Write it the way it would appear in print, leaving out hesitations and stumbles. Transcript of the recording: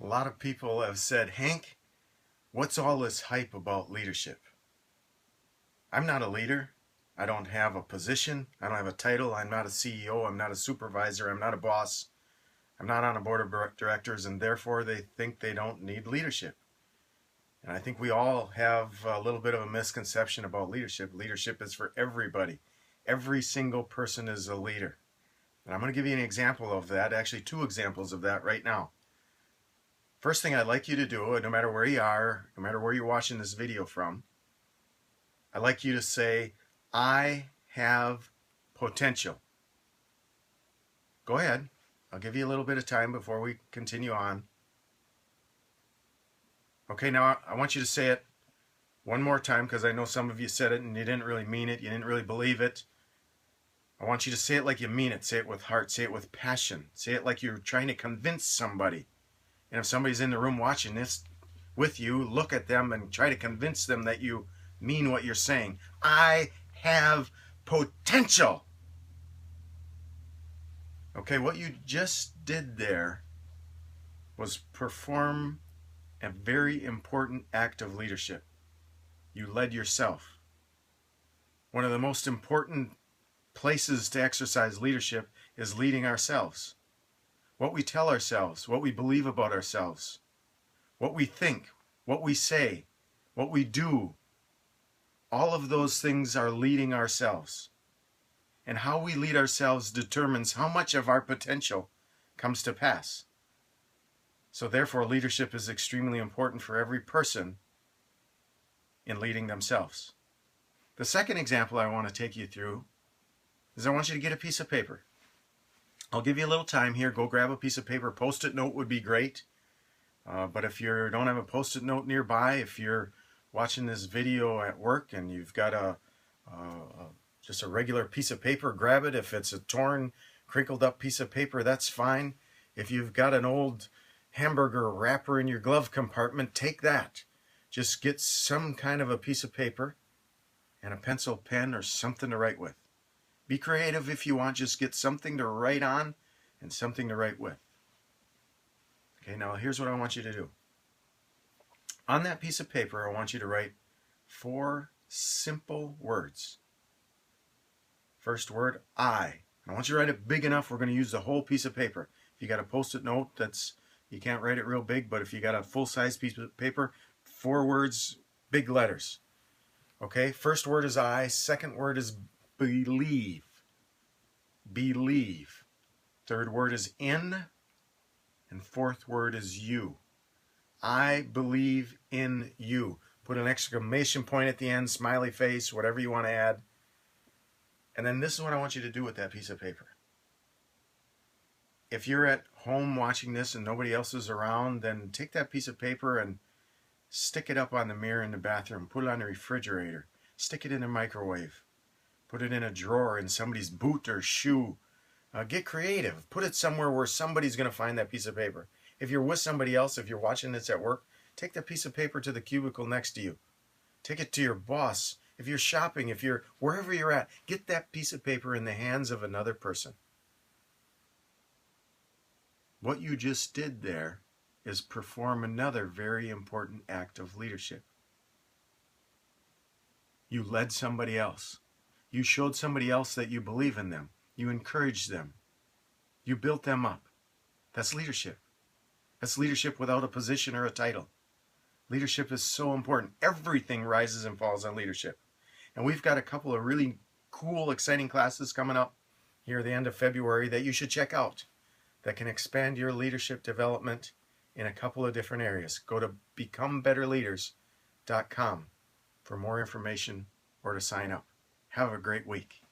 A lot of people have said, Hank, what's all this hype about leadership? I'm not a leader. I don't have a position. I don't have a title. I'm not a CEO. I'm not a supervisor. I'm not a boss. I'm not on a board of directors, and therefore they think they don't need leadership. And I think we all have a little bit of a misconception about leadership. Leadership is for everybody. Every single person is a leader. And I'm going to give you an example of that, actually two examples of that right now. First thing I'd like you to do, no matter where you are, no matter where you're watching this video from, I'd like you to say, I have potential. Go ahead. I'll give you a little bit of time before we continue on. Okay, now I want you to say it one more time because I know some of you said it and you didn't really mean it. You didn't really believe it. I want you to say it like you mean it. Say it with heart. Say it with passion. Say it like you're trying to convince somebody. And if somebody's in the room watching this with you, look at them and try to convince them that you mean what you're saying. I have potential. Okay, what you just did there was perform a very important act of leadership. You led yourself. One of the most important places to exercise leadership is leading ourselves. What we tell ourselves, what we believe about ourselves, what we think, what we say, what we do, all of those things are leading ourselves. And how we lead ourselves determines how much of our potential comes to pass. So therefore, leadership is extremely important for every person in leading themselves. The second example I want to take you through is I want you to get a piece of paper. I'll give you a little time here. Go grab a piece of paper. Post-it note would be great. But if you don't have a post-it note nearby, if you're watching this video at work and you've got just a regular piece of paper, grab it. If it's a torn, crinkled up piece of paper, that's fine. If you've got an old hamburger wrapper in your glove compartment, take that. Just get some kind of a piece of paper and a pencil, pen, or something to write with. Be creative if you want. Just get something to write on and something to write with. Okay, now here's what I want you to do. On that piece of paper, I want you to write 4 simple words. First word, I. I want you to write it big enough. We're going to use the whole piece of paper. If you got a post-it note, you can't write it real big, but if you got a full-size piece of paper, 4 words, big letters. Okay, first word is I. Second word is believe. Believe. Third word is in. And fourth word is you. I believe in you. Put an exclamation point at the end, smiley face, whatever you want to add. And then this is what I want you to do with that piece of paper. If you're at home watching this and nobody else is around, then take that piece of paper and stick it up on the mirror in the bathroom. Put it on the refrigerator. Stick it in the microwave. Put it in a drawer in somebody's boot or shoe. Get creative. Put it somewhere where somebody's going to find that piece of paper. If you're with somebody else, if you're watching this at work, take that piece of paper to the cubicle next to you. Take it to your boss. If you're shopping, if you're wherever you're at, get that piece of paper in the hands of another person. What you just did there is perform another very important act of leadership. You led somebody else. You showed somebody else that you believe in them. You encouraged them. You built them up. That's leadership. That's leadership without a position or a title. Leadership is so important. Everything rises and falls on leadership. And we've got a couple of really cool, exciting classes coming up here at the end of February that you should check out that can expand your leadership development in a couple of different areas. Go to becomebetterleaders.com for more information or to sign up. Have a great week.